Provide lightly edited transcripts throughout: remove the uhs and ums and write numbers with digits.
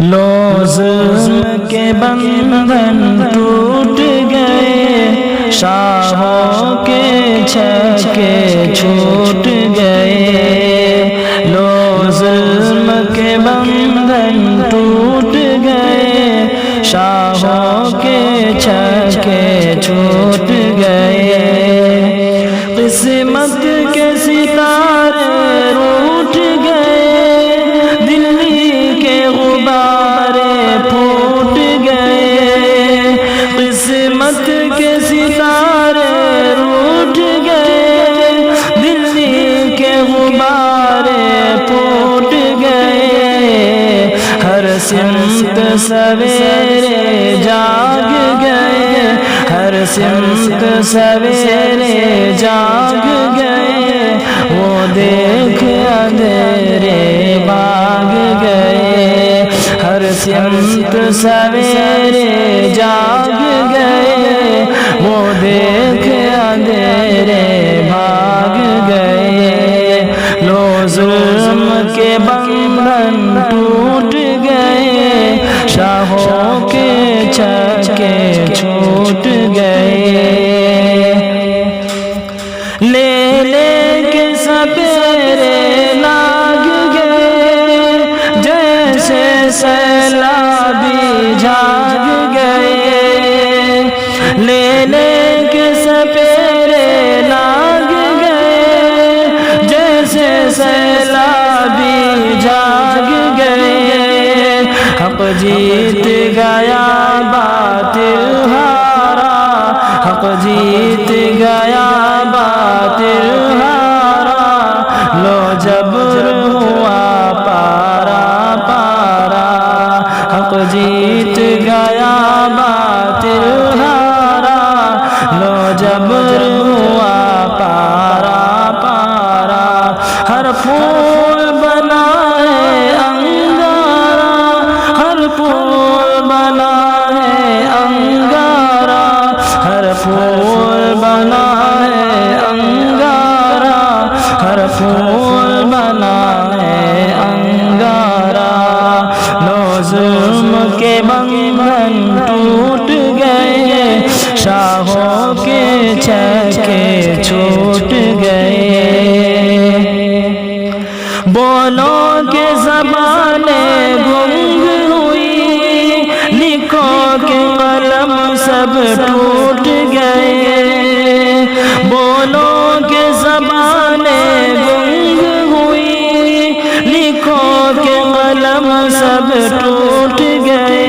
لو ظلم کے بندھن ٹوٹ گئے، شاہوں کے چھکے چھوٹ گئے۔ لو ظلم کے بندھن ٹوٹ گئے، شاہوں کے چھکے چھوٹ گئے۔ قسمت کے ستارے روٹ گئے، دلی کے غبارے پھوٹ گئے۔ قسمت کے ستارے روٹ گئے، دلی کے غبارے پھوٹ گئے۔ ہر سمت سویرے جاگ گئے، ہر سمت سویرے جاگ گئے۔ وہ دیکھ اندھیرے بھاگ گئے، ہر سمت سویرے جاگ گئے۔ وہ دیکھ اندھیرے بھاگ گئے۔ لو ظلم کے بندھن ٹوٹ گئے، شاہوں کے چھکے چھوٹ گئے۔ لے لے کے سپیرے لاگ گئے، جیسے سیلابی جھاگ گئے۔ لے لے کے سپیرے لاگ گئے، جیسے سیلابی جھاگ گئے۔ حق جیت گیا باطل ہارا، حق جیت گیا باطل ہارا۔ لو جبر ہوا پارا پارا، حق جیت گیا باطل ہارا۔ لو جبر ہوا پارا پارا۔ ہر پھول بنا ہے انگارا، ہر پھول بنا ہے انگارا، ہر پھول بنا ہے انگارا، ہر پھول بنا ہے انگارا۔ لو ظلم کے بندھن ٹوٹ گئے، شاہوں کے چھکے چھوٹ گئے۔ بولوں کے زبانیں گنگ ہوئی، لکھو کے قلم سب ٹوٹ گئے۔ بولوں کے زبانیں گنگ ہوئی، لکھو کے قلم سب ٹوٹ گئے۔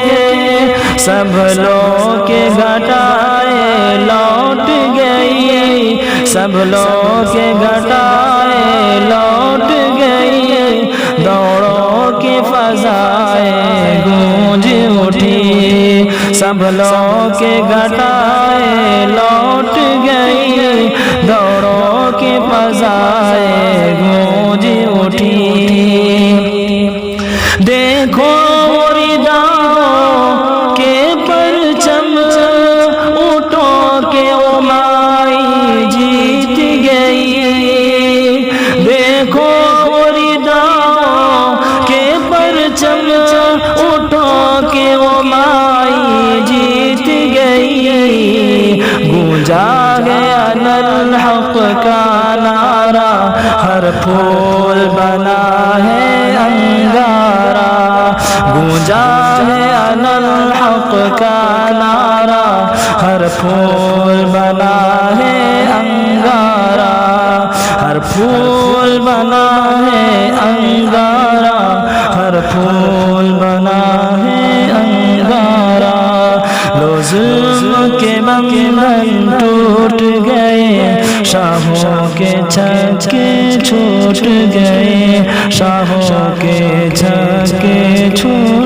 سب لوگ کے گھٹائے لوٹ گئی، سب لوگ کے گھٹائے لوٹ گئی۔ دوڑوں کی فضائیں گونج اٹھی، سب لوگ کے گھٹائے لوٹ گئی۔ دوڑوں کی فضائیں گونج اٹھی۔ دیکھو رداؤں کے پرچم، اونٹوں کے امائی جیت گئی۔ دیکھو رداؤں کے پرچم، اونٹوں کے امائی جیت گئی۔ گونجا گیا الحق کا نعرہ، ہر پھول بنا ہے انگارا۔ گونجا ہے الحق کا نعرہ، ہر پھول بنا ہے انگارا، ہر پھول بنا ہے انگارا، ہر پھول بنا ہے انگارا۔ لو ظلم کے بندھن ٹوٹ گئے، شاہوں کے چھکے چھوٹ گئے، شاہوں کے چھکے چھوٹ